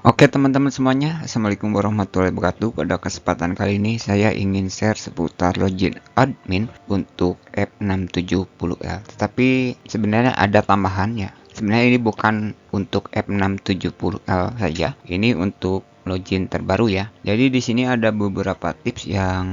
Oke teman-teman semuanya, Assalamualaikum warahmatullahi wabarakatuh. Pada kesempatan kali ini saya ingin share seputar login admin untuk F670L. Tetapi sebenarnya ada tambahannya. Sebenarnya ini bukan untuk F670L saja. Ini untuk login terbaru ya. Jadi di sini ada beberapa tips yang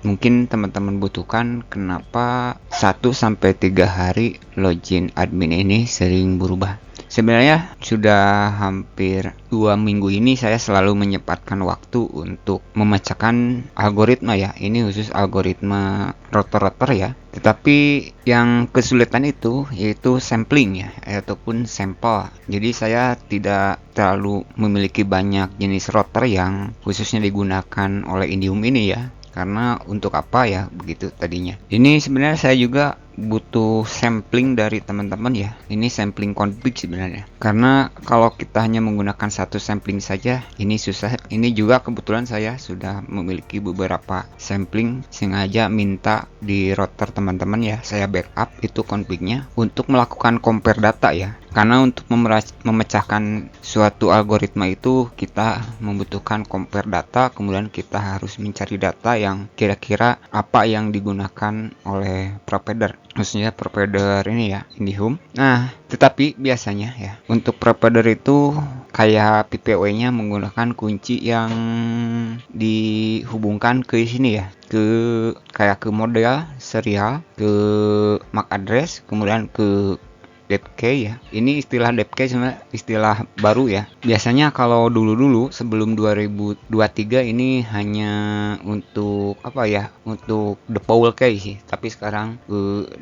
mungkin teman-teman butuhkan kenapa 1 sampai 3 hari login admin ini sering berubah. Sebenarnya sudah hampir 2 minggu ini saya selalu menyempatkan waktu untuk memecahkan algoritma ya. Ini khusus algoritma router-router ya. Tetapi yang kesulitan itu yaitu sampling ya, ataupun sampel. Jadi saya tidak terlalu memiliki banyak jenis router yang khususnya digunakan oleh Indium ini ya. Karena untuk apa ya begitu tadinya. Ini sebenarnya saya juga butuh sampling dari teman-teman ya. Ini sampling config sebenarnya. Karena kalau kita hanya menggunakan satu sampling saja, ini susah. Ini juga kebetulan saya sudah memiliki beberapa sampling, sengaja minta di router teman-teman ya. Saya backup itu confignya untuk melakukan compare data ya. Karena untuk memecahkan suatu algoritma itu kita membutuhkan compare data, kemudian kita harus mencari data yang kira-kira apa yang digunakan oleh provider. Maksudnya provider ini ya, Indihome. Nah, tetapi biasanya ya, untuk provider itu kayak PPW-nya menggunakan kunci yang dihubungkan ke sini ya, kayak ke model, serial, ke MAC address, kemudian ke DepKey ya. Ini istilah DepKey sebenarnya istilah baru ya. Biasanya kalau dulu-dulu sebelum 2023 ini hanya untuk apa ya? Untuk the Powell key sih. Tapi sekarang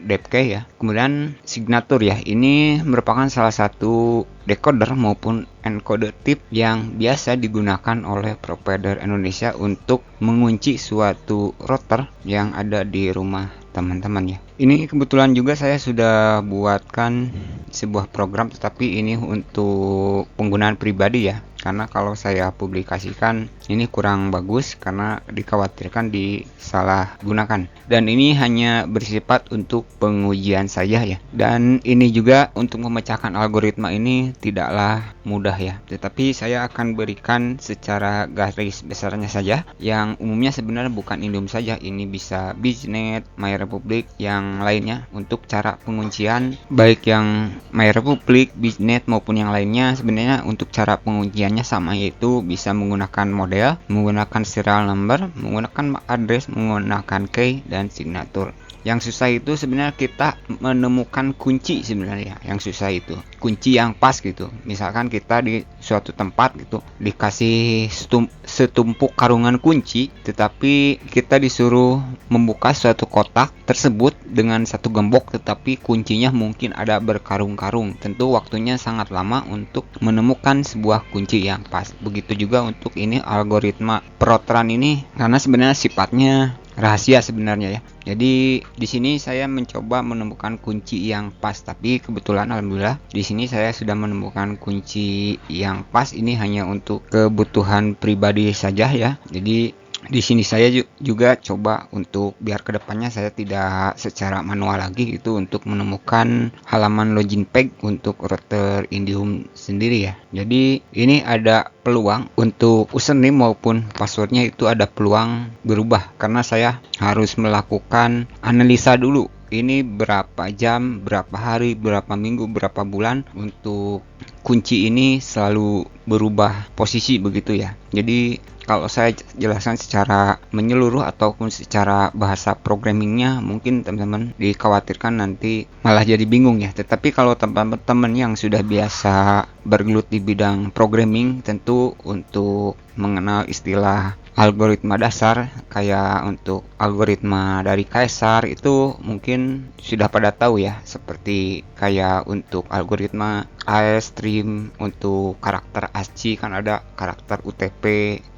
DepKey ya. Kemudian signature ya. Ini merupakan salah satu decoder maupun encoder tip yang biasa digunakan oleh provider Indonesia untuk mengunci suatu router yang ada di rumah teman-teman ya. Ini kebetulan juga saya sudah buatkan sebuah program, tetapi ini untuk penggunaan pribadi ya. Karena kalau saya publikasikan ini kurang bagus karena dikhawatirkan disalahgunakan. Dan ini hanya bersifat untuk pengujian saja ya. Dan ini juga untuk memecahkan algoritma ini tidaklah mudah ya. Tetapi saya akan berikan secara garis besarnya saja. Yang umumnya sebenarnya bukan Indom saja. Ini bisa Biznet, MyRepublic, yang lainnya. Untuk cara penguncian baik yang MyRepublic, Biznet maupun yang lainnya, sebenarnya untuk cara pengujiannya sama, yaitu bisa menggunakan model, menggunakan serial number, menggunakan address, menggunakan key dan signature. Yang susah itu sebenarnya kita menemukan kunci sebenarnya. Yang susah itu kunci yang pas gitu. Misalkan kita di suatu tempat gitu dikasih setumpuk karungan kunci, tetapi kita disuruh membuka suatu kotak tersebut dengan satu gembok, tetapi kuncinya mungkin ada berkarung-karung. Tentu waktunya sangat lama untuk menemukan sebuah kunci yang pas. Begitu juga untuk ini algoritma perouteran ini, karena sebenarnya sifatnya rahasia sebenarnya ya. Jadi di sini saya mencoba menemukan kunci yang pas, tapi kebetulan alhamdulillah di sini saya sudah menemukan kunci yang pas. Ini hanya untuk kebutuhan pribadi saja ya. Jadi di sini saya juga coba untuk biar kedepannya saya tidak secara manual lagi itu untuk menemukan halaman login page untuk router Indihome sendiri ya. Jadi ini ada peluang untuk username maupun passwordnya itu ada peluang berubah karena saya harus melakukan analisa dulu. Ini berapa jam, berapa hari, berapa minggu, berapa bulan untuk kunci ini selalu berubah posisi begitu ya. Jadi kalau saya jelaskan secara menyeluruh ataupun secara bahasa programmingnya, mungkin teman-teman dikhawatirkan nanti malah jadi bingung ya. Tetapi kalau teman-teman yang sudah biasa bergelut di bidang programming, tentu untuk mengenal istilah algoritma dasar kayak untuk algoritma dari Kaisar itu mungkin sudah pada tahu ya, seperti kayak untuk algoritma AES-Stream, untuk karakter ASCII kan ada karakter UTP.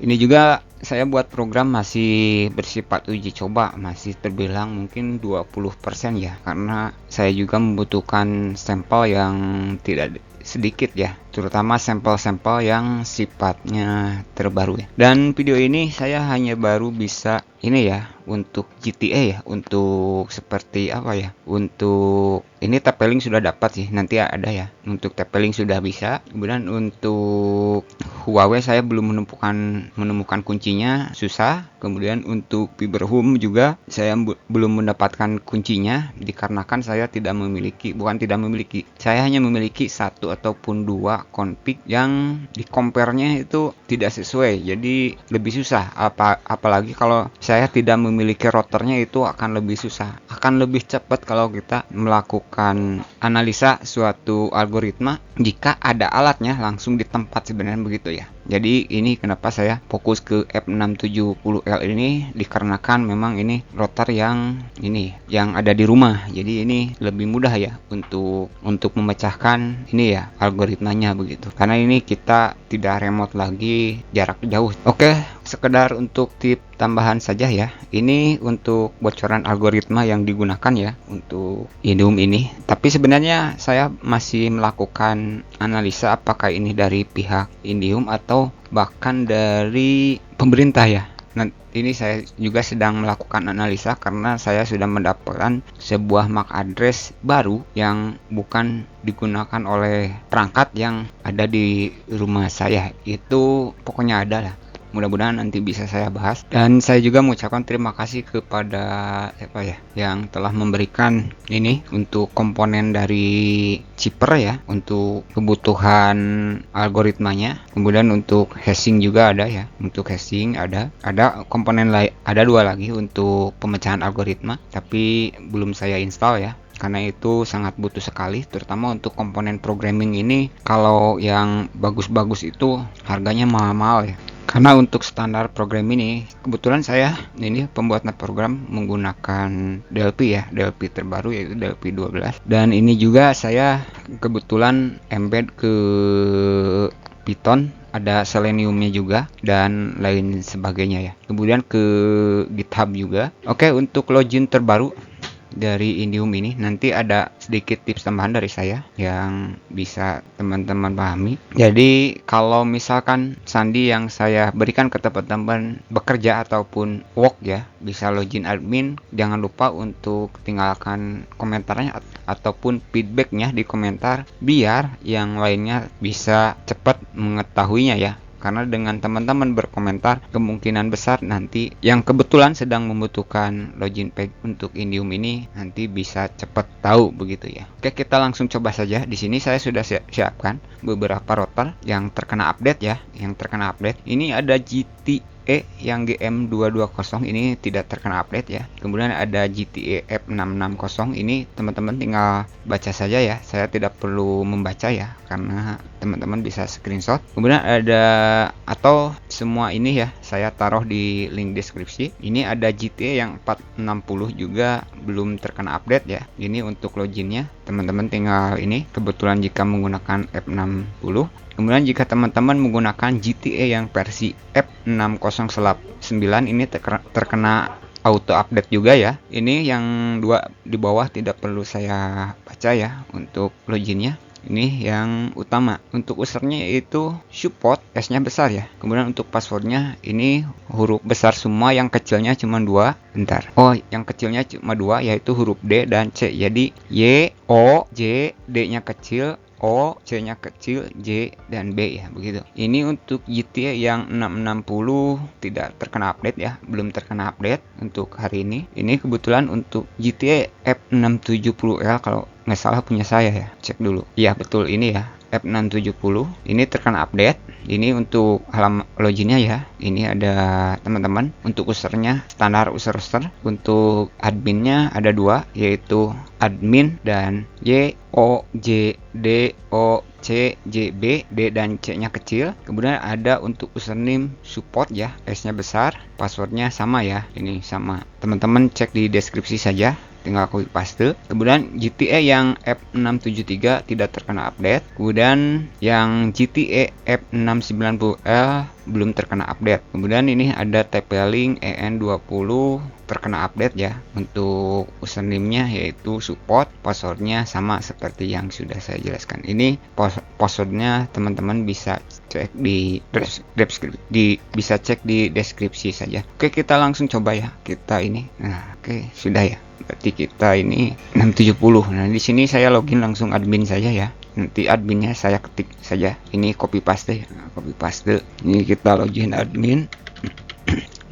Ini juga saya buat program masih bersifat uji coba, masih terbilang mungkin 20% ya, karena saya juga membutuhkan sampel yang tidak sedikit ya. terutama sampel-sampel yang sifatnya terbaru ya. Dan video ini saya hanya baru bisa ini ya, untuk GTA ya, untuk seperti apa ya, untuk ini tapeling sudah dapat sih, nanti ada ya, untuk tapeling sudah bisa. Kemudian untuk Huawei saya belum menemukan kuncinya, susah. Kemudian untuk Fiber Home juga saya belum mendapatkan kuncinya, dikarenakan saya saya hanya memiliki satu ataupun dua config yang di compare-nya itu tidak sesuai, jadi lebih susah. Apalagi kalau saya tidak memiliki routernya, itu akan lebih susah. Akan lebih cepat kalau kita melakukan analisa suatu algoritma jika ada alatnya langsung di tempat, sebenarnya begitu ya. Jadi ini kenapa saya fokus ke F670L ini, dikarenakan memang ini router yang ada di rumah. Jadi ini lebih mudah ya untuk memecahkan ini ya algoritmanya begitu. Karena ini kita tidak remote lagi, jarak jauh. Oke, sekedar untuk tip tambahan saja ya. Ini untuk bocoran algoritma yang digunakan ya untuk Indium ini. Tapi sebenarnya saya masih melakukan analisa apakah ini dari pihak Indium atau bahkan dari pemerintah ya. Nah, ini saya juga sedang melakukan analisa karena saya sudah mendapatkan sebuah MAC address baru yang bukan digunakan oleh perangkat yang ada di rumah saya. Itu pokoknya ada lah. Mudah-mudahan nanti bisa saya bahas. Dan saya juga mengucapkan terima kasih kepada siapa ya yang telah memberikan ini untuk komponen dari chipper ya, untuk kebutuhan algoritmanya. Kemudian untuk hashing juga ada ya, untuk hashing ada komponen lain, ada dua lagi untuk pemecahan algoritma, tapi belum saya install ya, karena itu sangat butuh sekali, terutama untuk komponen programming ini. Kalau yang bagus-bagus itu harganya mahal-mahal ya. Karena untuk standar program ini, kebetulan saya ini pembuatan program menggunakan DLP ya, DLP terbaru yaitu DLP 12. Dan ini juga saya kebetulan embed ke Python, ada Seleniumnya juga dan lain sebagainya ya. Kemudian ke GitHub juga. Oke, untuk login terbaru dari Indium ini nanti ada sedikit tips tambahan dari saya yang bisa teman-teman pahami. Jadi kalau misalkan sandi yang saya berikan ke teman-teman bekerja ataupun work ya, bisa login admin, jangan lupa untuk tinggalkan komentarnya ataupun feedbacknya di komentar biar yang lainnya bisa cepat mengetahuinya ya. Karena dengan teman-teman berkomentar, kemungkinan besar nanti yang kebetulan sedang membutuhkan login page untuk Indium ini nanti bisa cepat tahu begitu ya. Oke, kita langsung coba saja. Di sini saya sudah siapkan beberapa router yang terkena update ya, Ini ada GTA yang GM220 ini tidak terkena update ya. Kemudian ada GTA F660, ini teman-teman tinggal baca saja ya, saya tidak perlu membaca ya karena teman-teman bisa screenshot. Kemudian ada, atau semua ini ya saya taruh di link deskripsi. Ini ada GTA yang 460 juga belum terkena update ya. Ini untuk loginnya teman-teman tinggal ini, kebetulan jika menggunakan F60. Kemudian jika teman-teman menggunakan GTA yang versi F609 ini terkena auto update juga ya. Ini yang dua di bawah tidak perlu saya baca ya untuk loginnya. Ini yang utama. Untuk usernya yaitu support, S-nya besar ya. Kemudian untuk passwordnya ini huruf besar semua, yang kecilnya cuma 2. Bentar. Oh, yang kecilnya cuma 2 yaitu huruf D dan C. Jadi Y, O, J, D-nya kecil, O, C-nya kecil, J, dan B ya, begitu. Ini untuk GTA yang 660 tidak terkena update ya, belum terkena update untuk hari ini. Ini kebetulan untuk GTA F670L kalau nggak salah punya saya ya, cek dulu. Iya betul, ini ya F670 ini terkena update. Ini untuk halaman loginnya ya. Ini ada teman-teman. Untuk usernya standar user. Untuk adminnya ada 2 yaitu admin dan Y O J D O C J B, D dan C-nya kecil. Kemudian ada untuk username support ya, S-nya besar, passwordnya sama ya. Ini sama. Teman-teman cek di deskripsi saja. tinggal copy paste. Kemudian GTA yang F673 tidak terkena update. Kemudian yang GTA F690L belum terkena update. Kemudian ini ada TP-Link EN20 terkena update ya. Untuk username-nya yaitu support, passwordnya sama seperti yang sudah saya jelaskan. Ini passwordnya teman-teman bisa cek di deskripsi saja. Oke, kita langsung coba ya. Kita ini. Nah, oke, sudah ya. Berarti kita ini 670. Nah, di sini saya login langsung admin saja ya. Nanti adminnya saya ketik saja. Ini copy paste ya. Nah, copy paste. Ini kita login admin.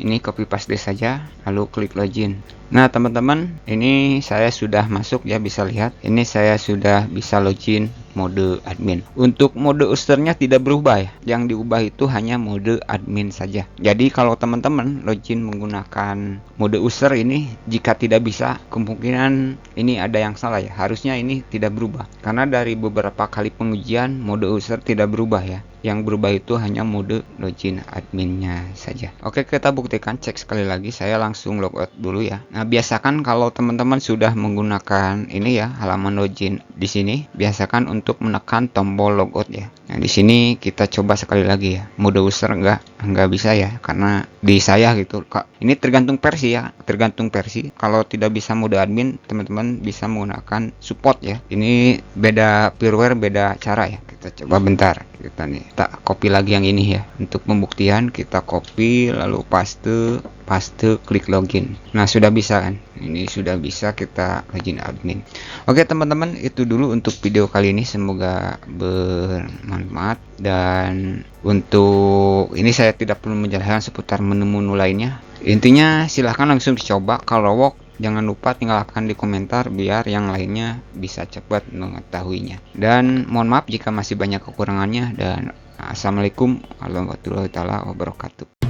Ini copy paste saja, lalu klik login. Nah teman-teman, ini saya sudah masuk ya, bisa lihat. Ini saya sudah bisa login mode admin. Untuk mode usernya tidak berubah ya. Yang diubah itu hanya mode admin saja. Jadi kalau teman-teman login menggunakan mode user ini, jika tidak bisa, kemungkinan ini ada yang salah ya. Harusnya ini tidak berubah. Karena dari beberapa kali pengujian, mode user tidak berubah ya. Yang berubah itu hanya mode login adminnya saja. Oke, kita buktikan, cek sekali lagi. Saya langsung logout dulu ya. Nah, biasakan kalau teman-teman sudah menggunakan ini ya, halaman login di sini, biasakan untuk menekan tombol logout ya. Nah, di sini kita coba sekali lagi ya. Mode user enggak bisa ya, karena di saya gitu. Ini tergantung versi ya, tergantung versi. Kalau tidak bisa mode admin, teman-teman bisa menggunakan support ya. Ini beda firmware, beda cara ya. Kita coba bentar. Kita copy lagi yang ini ya. Untuk pembuktian kita copy lalu paste, klik login. Nah, sudah bisa kan? Ini sudah bisa kita login admin. Oke teman-teman, itu dulu untuk video kali ini, semoga bermanfaat. Dan untuk ini saya tidak perlu menjelaskan seputar menu-menu lainnya. Intinya silahkan langsung dicoba. Kalau work, jangan lupa tinggalkan di komentar biar yang lainnya bisa cepat mengetahuinya. Dan mohon maaf jika masih banyak kekurangannya. Dan assalamualaikum warahmatullahi wabarakatuh.